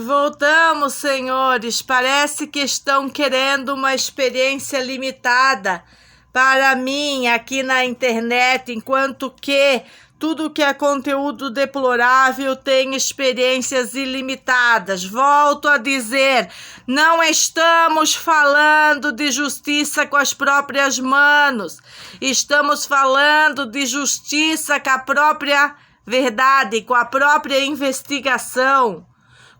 Voltamos, senhores. Parece que estão querendo uma experiência limitada para mim aqui na internet, enquanto que tudo que é conteúdo deplorável tem experiências ilimitadas. Volto a dizer, não estamos falando de justiça com as próprias mãos. Estamos falando de justiça com a própria verdade, com a própria investigação,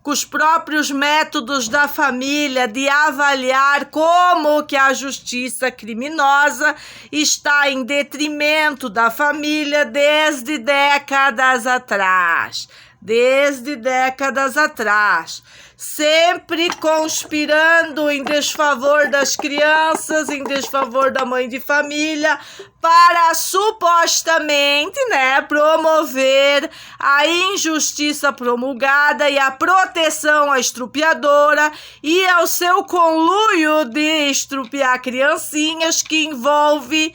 com os próprios métodos da família de avaliar como que a justiça criminosa está em detrimento da família desde décadas atrás. Sempre conspirando em desfavor das crianças, em desfavor da mãe de família, para supostamente, promover a injustiça promulgada e a proteção à estrupiadora e ao seu conluio de estrupiar criancinhas, que envolve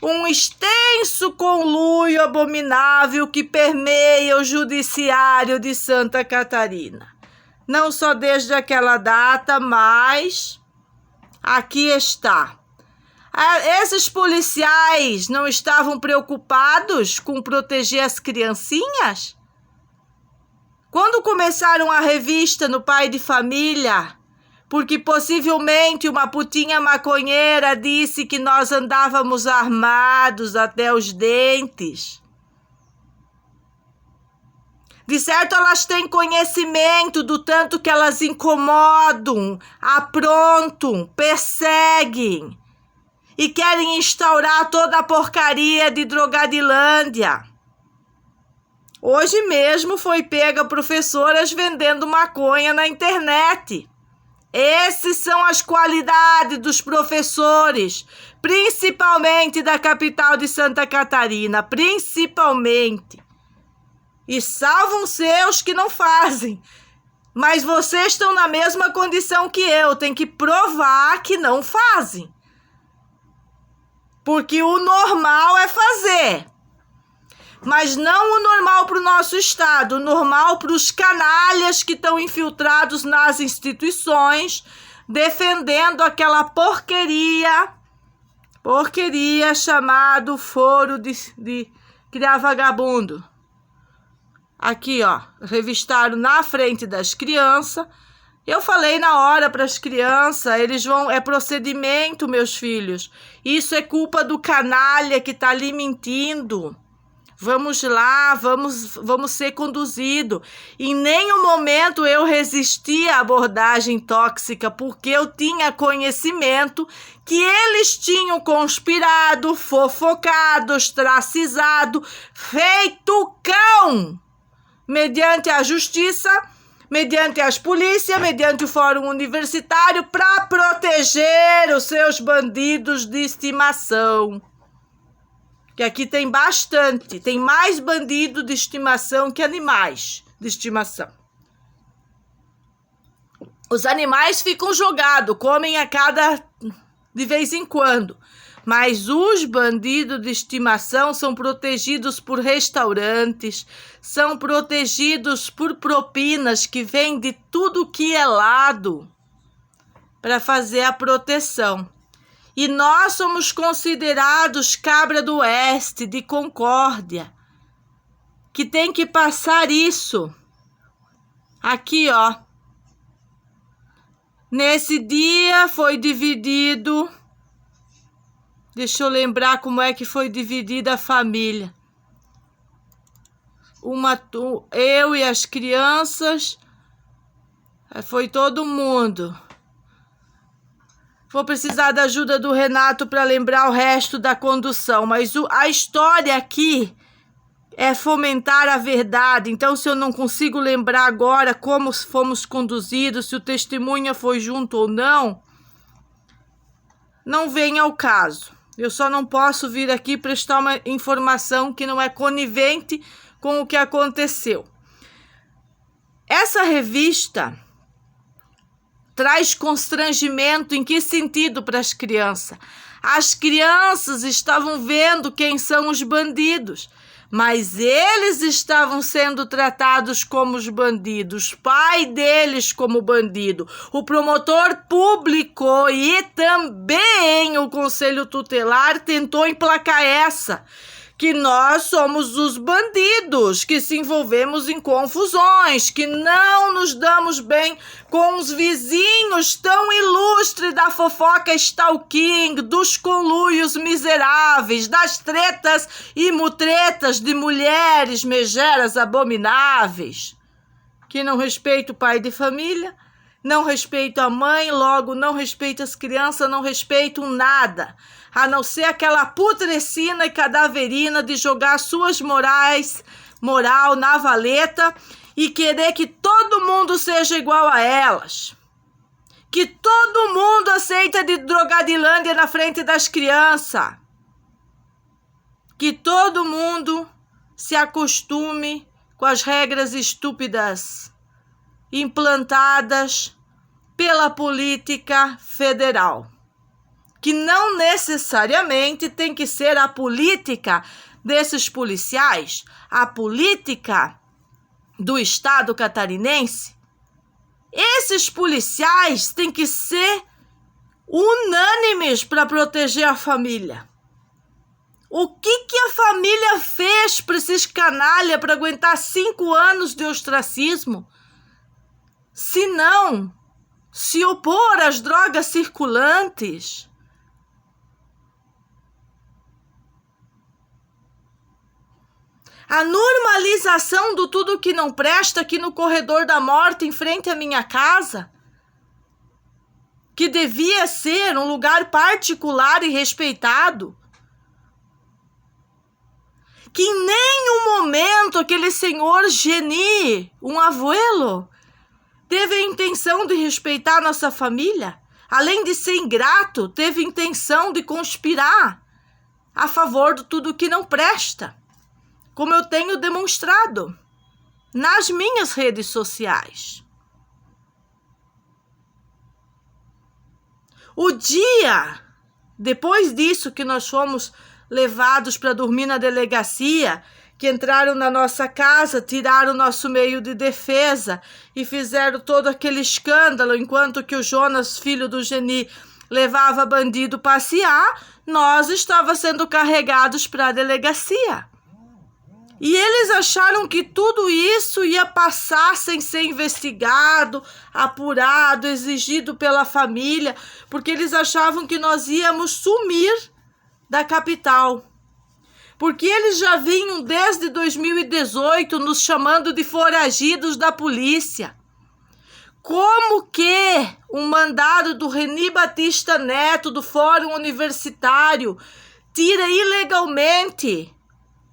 um extenso conluio abominável que permeia o judiciário de Santa Catarina. Não só desde aquela data, mas aqui está. Esses policiais não estavam preocupados com proteger as criancinhas? Quando começaram a revista no Pai de Família, porque possivelmente uma putinha maconheira disse que nós andávamos armados até os dentes. De certo, elas têm conhecimento do tanto que elas incomodam, aprontam, perseguem e querem instaurar toda a porcaria de Drogadilândia. Hoje mesmo foi pega professoras vendendo maconha na internet. Essas são as qualidades dos professores, principalmente da capital de Santa Catarina, principalmente. E salvam-se os que não fazem. Mas vocês estão na mesma condição que eu, tem que provar que não fazem. Porque o normal é fazer. Mas não o normal para o nosso estado, o normal para os canalhas que estão infiltrados nas instituições, defendendo aquela porqueria chamado foro de criar vagabundo. Aqui, revistaram na frente das crianças. Eu falei na hora para as crianças, é procedimento, meus filhos. Isso é culpa do canalha que está ali mentindo. Vamos lá, vamos ser conduzidos. Em nenhum momento eu resisti à abordagem tóxica, porque eu tinha conhecimento que eles tinham conspirado, fofocado, ostracizado, feito cão, mediante a justiça, mediante as polícias, mediante o fórum universitário, para proteger os seus bandidos de estimação. Que aqui tem bastante, tem mais bandido de estimação que animais de estimação. Os animais ficam jogados, comem de vez em quando, mas os bandidos de estimação são protegidos por restaurantes, são protegidos por propinas que vêm de tudo que é lado para fazer a proteção. E nós somos considerados cabra do oeste, de Concórdia, que tem que passar isso. Aqui, Nesse dia foi dividido. Deixa eu lembrar como é que foi dividida a família. Eu e as crianças, foi todo mundo. Vou precisar da ajuda do Renato para lembrar o resto da condução. Mas a história aqui é fomentar a verdade. Então, se eu não consigo lembrar agora como fomos conduzidos, se o testemunha foi junto ou não, não vem ao caso. Eu só não posso vir aqui prestar uma informação que não é conivente com o que aconteceu. Essa revista traz constrangimento em que sentido para as crianças? As crianças estavam vendo quem são os bandidos, mas eles estavam sendo tratados como os bandidos, pai deles como bandido. O promotor público e também o conselho tutelar tentou emplacar essa, que nós somos os bandidos, que se envolvemos em confusões, que não nos damos bem com os vizinhos tão ilustres da fofoca stalking, dos conluios miseráveis, das tretas e mutretas de mulheres megeras abomináveis, que não respeita o pai de família, não respeita a mãe, logo não respeita as crianças, não respeitam nada, a não ser aquela putrescina e cadaverina de jogar suas moral na valeta e querer que todo mundo seja igual a elas. Que todo mundo aceita de drogadilândia na frente das crianças. Que todo mundo se acostume com as regras estúpidas implantadas pela política federal, que não necessariamente tem que ser a política desses policiais, a política do Estado catarinense. Esses policiais têm que ser unânimes para proteger a família. O que a família fez para esses canalha para aguentar 5 anos de ostracismo? Se não se opor às drogas circulantes. A normalização do tudo que não presta aqui no corredor da morte, em frente à minha casa, que devia ser um lugar particular e respeitado, que em nenhum momento aquele senhor Geni, um abuelo, teve a intenção de respeitar nossa família, além de ser ingrato, teve intenção de conspirar a favor de tudo que não presta, como eu tenho demonstrado nas minhas redes sociais. O dia depois disso que nós fomos levados para dormir na delegacia, que entraram na nossa casa, tiraram o nosso meio de defesa e fizeram todo aquele escândalo, enquanto que o Jonas, filho do Geni, levava bandido passear, nós estávamos sendo carregados para a delegacia. E eles acharam que tudo isso ia passar sem ser investigado, apurado, exigido pela família, porque eles achavam que nós íamos sumir da capital. Porque eles já vinham desde 2018 nos chamando de foragidos da polícia. Como que um mandado do Reni Batista Neto, do Fórum Universitário, tira ilegalmente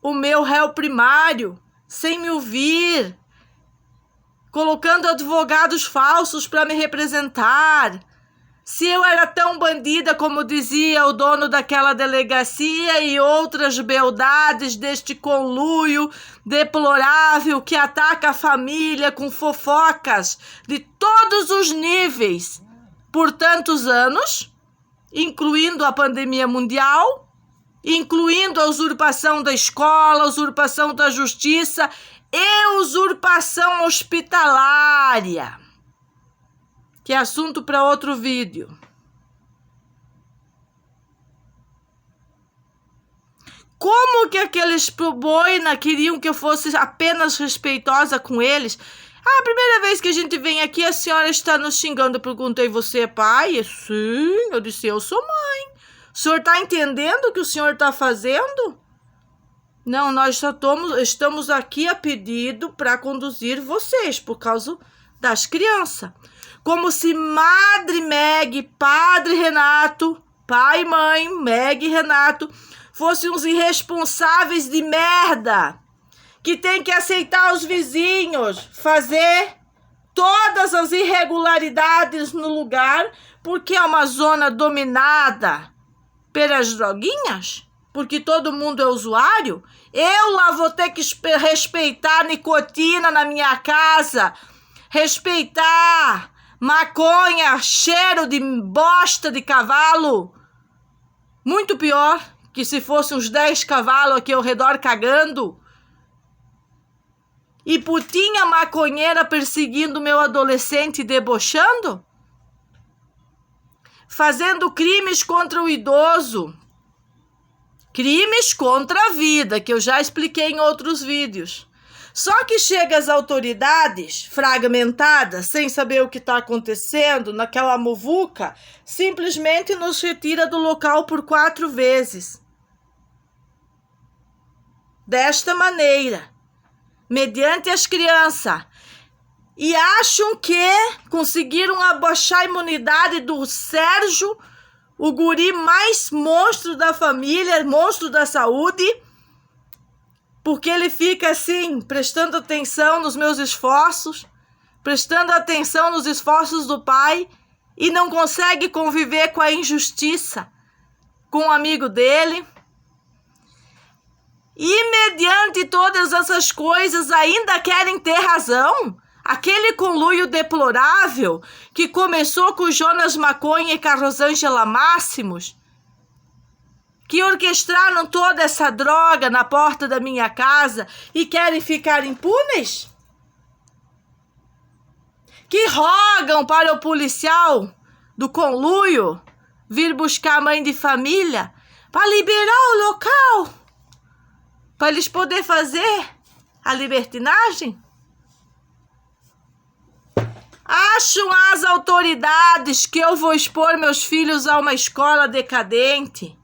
o meu réu primário, sem me ouvir, colocando advogados falsos para me representar? Se eu era tão bandida como dizia o dono daquela delegacia e outras beldades deste conluio deplorável que ataca a família com fofocas de todos os níveis por tantos anos, incluindo a pandemia mundial, incluindo a usurpação da escola, a usurpação da justiça e usurpação hospitalária, que é assunto para outro vídeo. Como que aqueles boina queriam que eu fosse apenas respeitosa com eles? A primeira vez que a gente vem aqui, a senhora está nos xingando. Eu perguntei, você é pai? Sim, eu disse, eu sou mãe. O senhor está entendendo o que o senhor está fazendo? Não, nós só estamos aqui a pedido para conduzir vocês por causa das crianças. Como se Madre Meg, Padre Renato, pai e mãe, Meg e Renato, fossem uns irresponsáveis de merda, que tem que aceitar os vizinhos, fazer todas as irregularidades no lugar, porque é uma zona dominada pelas droguinhas, porque todo mundo é usuário. Eu lá vou ter que respeitar a nicotina na minha casa, respeitar maconha, cheiro de bosta de cavalo, muito pior que se fossem uns 10 cavalos aqui ao redor cagando, e putinha maconheira perseguindo meu adolescente e debochando? Fazendo crimes contra o idoso, crimes contra a vida, que eu já expliquei em outros vídeos. Só que chega as autoridades, fragmentadas, sem saber o que está acontecendo, naquela muvuca, simplesmente nos retira do local por 4 vezes. Desta maneira, mediante as crianças, e acham que conseguiram abaixar a imunidade do Sérgio, o guri mais monstro da família, monstro da saúde, porque ele fica assim, prestando atenção nos meus esforços, prestando atenção nos esforços do pai, e não consegue conviver com a injustiça, com o amigo dele. E mediante todas essas coisas ainda querem ter razão? Aquele conluio deplorável que começou com Jonas Maconha e com a Rosângela Máximos, que orquestraram toda essa droga na porta da minha casa e querem ficar impunes? Que rogam para o policial do conluio vir buscar a mãe de família para liberar o local, para eles poderem fazer a libertinagem? Acham as autoridades que eu vou expor meus filhos a uma escola decadente,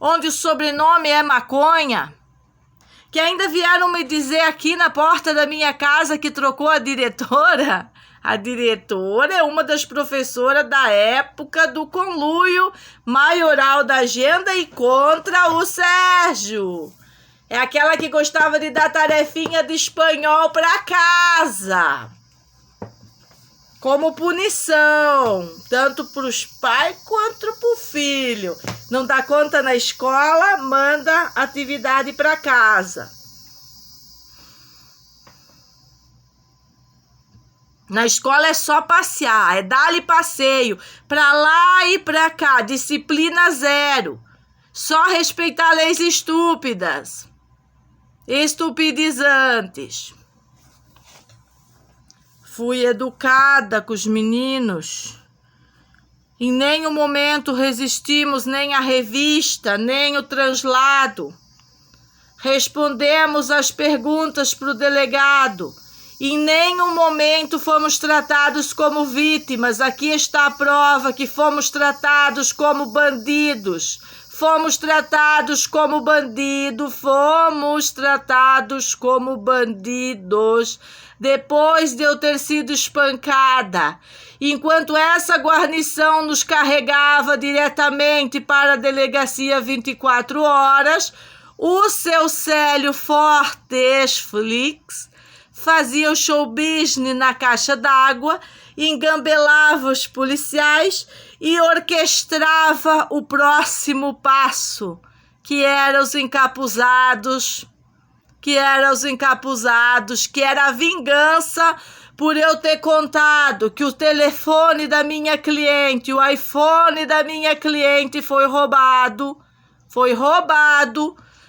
onde o sobrenome é Maconha, que ainda vieram me dizer aqui na porta da minha casa que trocou a diretora? A diretora é uma das professoras da época do conluio maioral da agenda e contra o Sérgio. É aquela que gostava de dar tarefinha de espanhol para casa, como punição, tanto para os pais quanto para o filho. Não dá conta na escola, manda atividade para casa. Na escola é só passear, é dar-lhe passeio, para lá e para cá, disciplina zero. Só respeitar leis estúpidas, estupidizantes. Fui educada com os meninos. Em nenhum momento resistimos nem a revista, nem o translado. Respondemos as perguntas para o delegado. Em nenhum momento fomos tratados como vítimas. Aqui está a prova que fomos tratados como bandidos. Fomos tratados como bandidos. Fomos tratados como bandidos. Depois de eu ter sido espancada, enquanto essa guarnição nos carregava diretamente para a delegacia 24 horas, o seu Célio Fortes Flix fazia o show business na caixa d'água, engambelava os policiais e orquestrava o próximo passo, que eram os encapuzados, que era a vingança por eu ter contado que o telefone da minha cliente, o iPhone da minha cliente foi roubado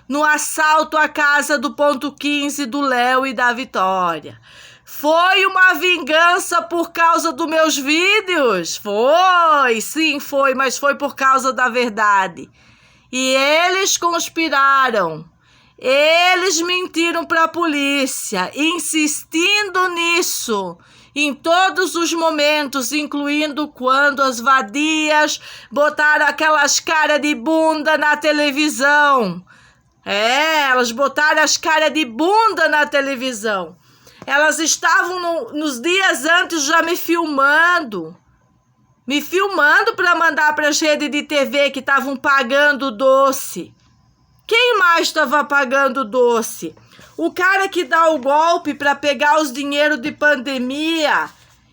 no assalto à casa do ponto 15 do Léo e da Vitória. Foi uma vingança por causa dos meus vídeos? Foi, sim, foi, mas foi por causa da verdade. E eles conspiraram. Eles mentiram para a polícia, insistindo nisso em todos os momentos, incluindo quando as vadias botaram aquelas caras de bunda na televisão. Elas botaram as caras de bunda na televisão. Elas estavam nos dias antes já me filmando para mandar para as redes de TV que estavam pagando doce. Quem mais estava pagando doce? O cara que dá o golpe para pegar os dinheiros de pandemia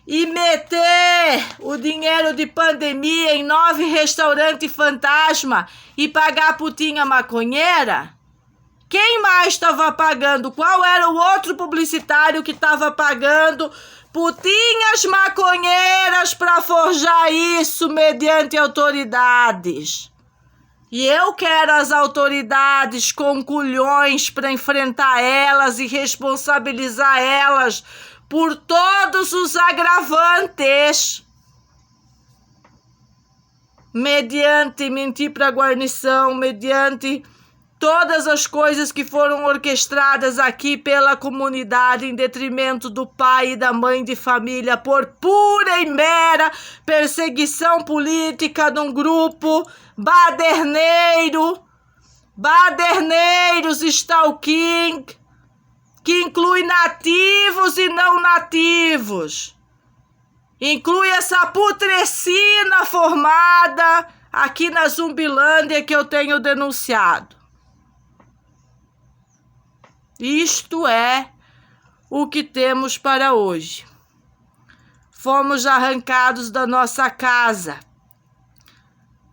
e meter o dinheiro de pandemia em 9 restaurantes fantasma e pagar a putinha maconheira? Quem mais estava pagando? Qual era o outro publicitário que estava pagando putinhas maconheiras para forjar isso mediante autoridades? E eu quero as autoridades com culhões para enfrentar elas e responsabilizar elas por todos os agravantes. Mediante mentir para a guarnição, mediante todas as coisas que foram orquestradas aqui pela comunidade em detrimento do pai e da mãe de família por pura e mera perseguição política de um grupo baderneiros stalking, que inclui nativos e não nativos. Inclui essa putrescina formada aqui na Zumbilândia que eu tenho denunciado. Isto é o que temos para hoje. Fomos arrancados da nossa casa.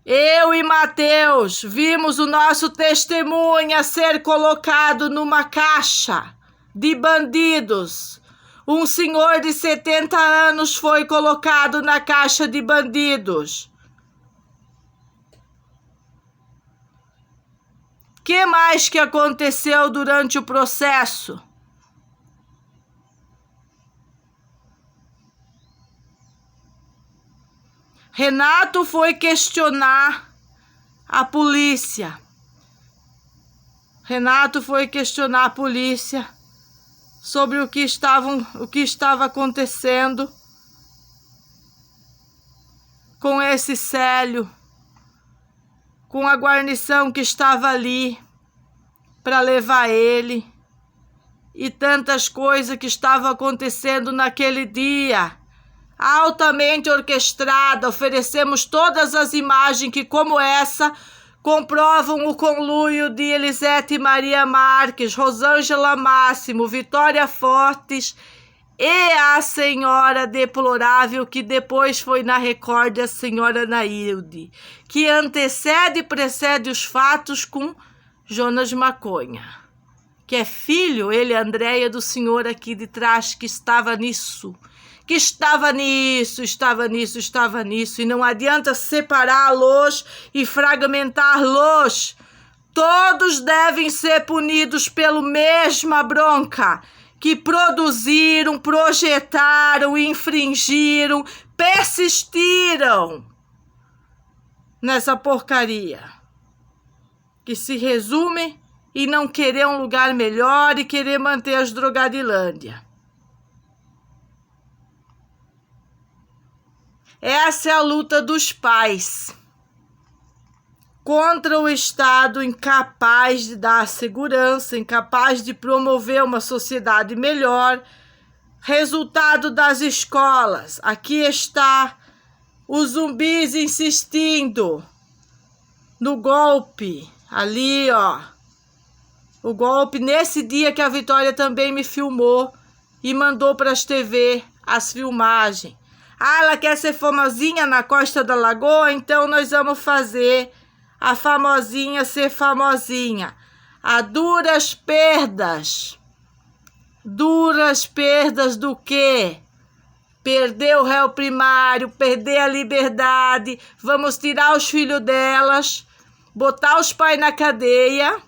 Eu e Mateus vimos o nosso testemunha ser colocado numa caixa de bandidos. Um senhor de 70 anos foi colocado na caixa de bandidos. O que mais que aconteceu durante o processo? Renato foi questionar a polícia. Renato foi questionar a polícia sobre o que estava acontecendo com esse Célio, com a guarnição que estava ali para levar ele e tantas coisas que estavam acontecendo naquele dia. Altamente orquestrada, oferecemos todas as imagens que, como essa, comprovam o conluio de Elisete Maria Marques, Rosângela Máximo, Vitória Fortes e a senhora deplorável que depois foi na Record, a senhora Nailde, que antecede e precede os fatos com Jonas Maconha, que é filho, ele, Andréia, do senhor aqui de trás, que estava nisso, e não adianta separá-los e fragmentá-los. Todos devem ser punidos pela mesma bronca que produziram, projetaram, infringiram, persistiram nessa porcaria que se resume em não querer um lugar melhor e querer manter as Drogadilândia. Essa é a luta dos pais contra o Estado incapaz de dar segurança, incapaz de promover uma sociedade melhor. Resultado das escolas. Aqui está os zumbis insistindo no golpe. Ali, ó. O golpe nesse dia que a Vitória também me filmou e mandou para as TV as filmagens. Ah, ela quer ser famosinha na Costa da Lagoa? Então nós vamos fazer a famosinha ser famosinha. A duras perdas. Duras perdas do quê? Perder o réu primário, perder a liberdade. Vamos tirar os filhos delas, botar os pais na cadeia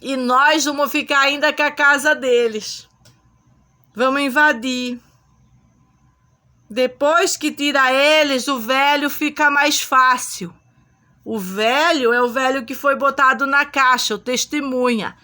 e nós vamos ficar ainda com a casa deles. Vamos invadir. Depois que tira eles, o velho fica mais fácil. O velho é o velho que foi botado na caixa, o testemunha.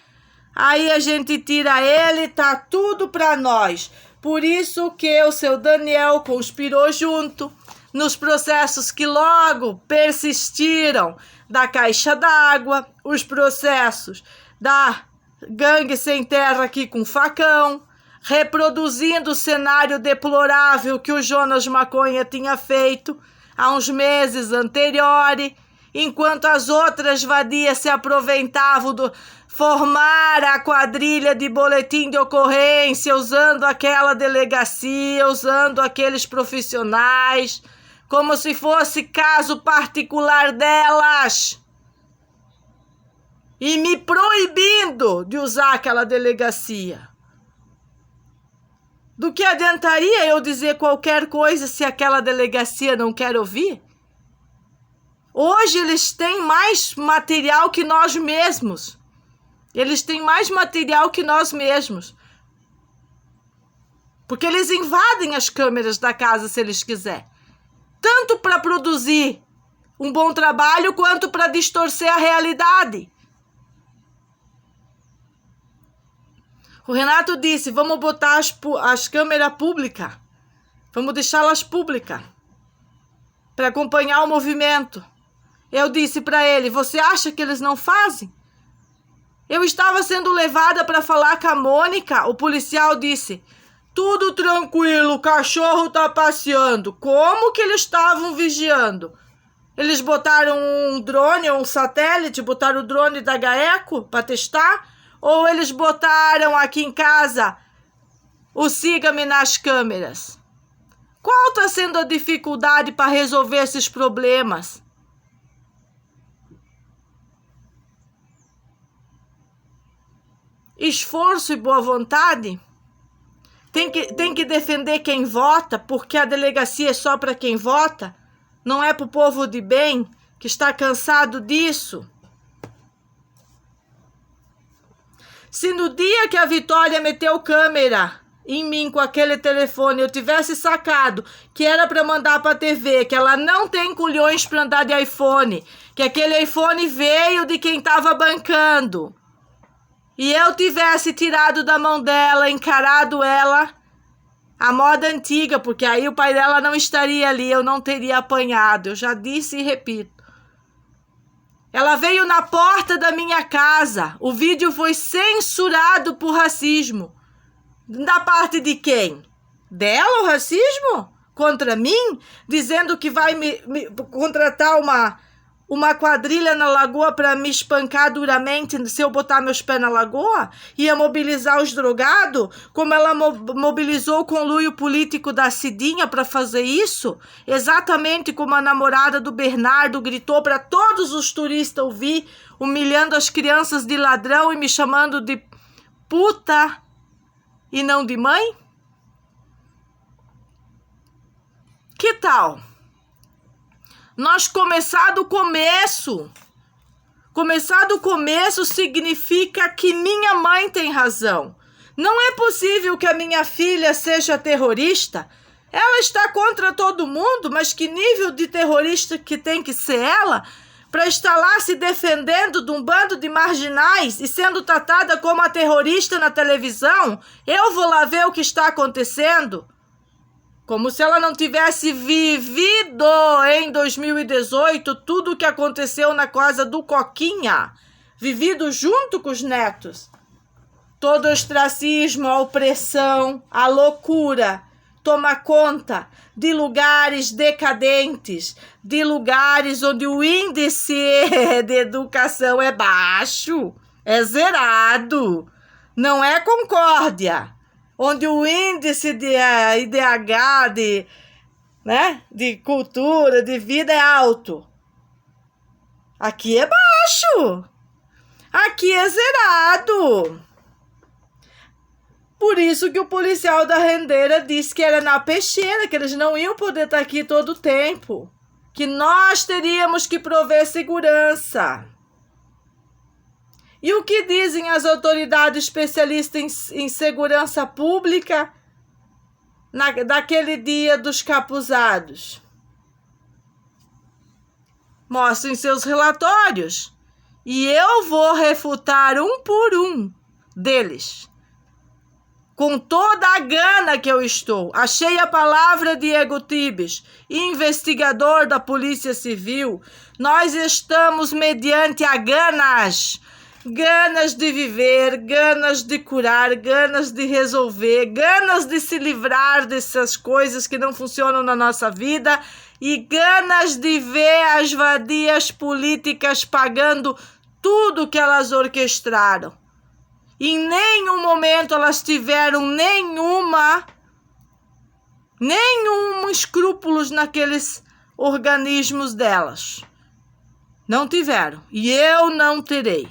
Aí a gente tira ele, tá tudo para nós. Por isso que o seu Daniel conspirou junto nos processos que logo persistiram da Caixa d'Água, os processos da Gangue Sem Terra aqui com facão, reproduzindo o cenário deplorável que o Jonas Maconha tinha feito há uns meses anteriores, enquanto as outras vadias se aproveitavam do formar a quadrilha de boletim de ocorrência, usando aquela delegacia, usando aqueles profissionais, como se fosse caso particular delas, e me proibindo de usar aquela delegacia. Do que adiantaria eu dizer qualquer coisa se aquela delegacia não quer ouvir? Hoje eles têm mais material que nós mesmos. Eles têm mais material que nós mesmos. Porque eles invadem as câmeras da casa se eles quiserem. Tanto para produzir um bom trabalho, quanto para distorcer a realidade. O Renato disse, vamos botar as câmeras públicas. Vamos deixá-las públicas. Para acompanhar o movimento. Eu disse para ele, você acha que eles não fazem? Eu estava sendo levada para falar com a Mônica. O policial disse, tudo tranquilo, o cachorro tá passeando. Como que eles estavam vigiando? Eles botaram um drone, um satélite, botaram o drone da GAECO para testar? Ou eles botaram aqui em casa o Siga-me nas câmeras? Qual está sendo a dificuldade para resolver esses problemas? Esforço e boa vontade? Tem que defender quem vota, porque a delegacia é só para quem vota? Não é para o povo de bem, que está cansado disso? Se no dia que a Vitória meteu câmera em mim com aquele telefone, eu tivesse sacado que era para mandar para a TV, que ela não tem culhões para andar de iPhone, que aquele iPhone veio de quem estava bancando, e eu tivesse tirado da mão dela, encarado ela, a moda antiga, porque aí o pai dela não estaria ali, eu não teria apanhado, eu já disse e repito. Ela veio na porta da minha casa, o vídeo foi censurado por racismo. Da parte de quem? Dela o racismo? Contra mim? Dizendo que vai me contratar uma quadrilha na lagoa para me espancar duramente se eu botar meus pés na lagoa? Ia mobilizar os drogados? Como ela mobilizou o conluio político da Cidinha para fazer isso? Exatamente como a namorada do Bernardo gritou para todos os turistas ouvir, humilhando as crianças de ladrão e me chamando de puta e não de mãe? Que tal? Nós começar do começo. Começar do começo significa que minha mãe tem razão. Não é possível que a minha filha seja terrorista. Ela está contra todo mundo, mas que nível de terrorista que tem que ser ela para estar lá se defendendo de um bando de marginais e sendo tratada como a terrorista na televisão? Eu vou lá ver o que está acontecendo. Como se ela não tivesse vivido em 2018 tudo o que aconteceu na casa do Coquinha. Vivido junto com os netos. Todo o ostracismo, a opressão, a loucura toma conta de lugares decadentes, de lugares onde o índice de educação é baixo, é zerado, não é Concórdia. Onde o índice de IDH, de cultura, de vida é alto. Aqui é baixo. Aqui é zerado. Por isso que o policial da rendeira disse que era na peixeira, que eles não iam poder estar aqui todo o tempo. Que nós teríamos que prover segurança. E o que dizem as autoridades especialistas em segurança pública daquele dia dos capuzados? Mostrem seus relatórios e eu vou refutar um por um deles. Com toda a gana que eu estou. Achei a palavra Diego Tibes, investigador da Polícia Civil. Nós estamos mediante a ganas. Ganas de viver, ganas de curar, ganas de resolver, ganas de se livrar dessas coisas que não funcionam na nossa vida e ganas de ver as vadias políticas pagando tudo que elas orquestraram. Em nenhum momento elas tiveram nenhum escrúpulos naqueles organismos delas. Não tiveram. E eu não terei.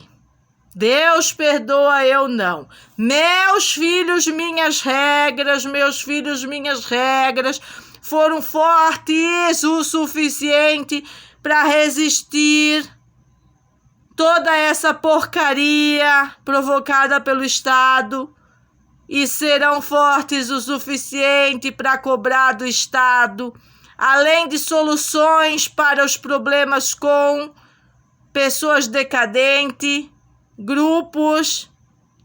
Deus perdoa, eu não. Meus filhos, minhas regras, foram fortes o suficiente para resistir toda essa porcaria provocada pelo Estado e serão fortes o suficiente para cobrar do Estado, além de soluções para os problemas com pessoas decadentes, grupos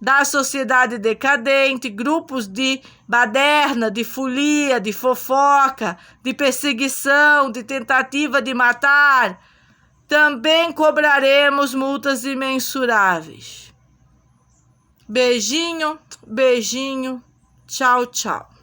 da sociedade decadente, grupos de baderna, de folia, de fofoca, de perseguição, de tentativa de matar. Também cobraremos multas imensuráveis. Beijinho, beijinho, tchau, tchau.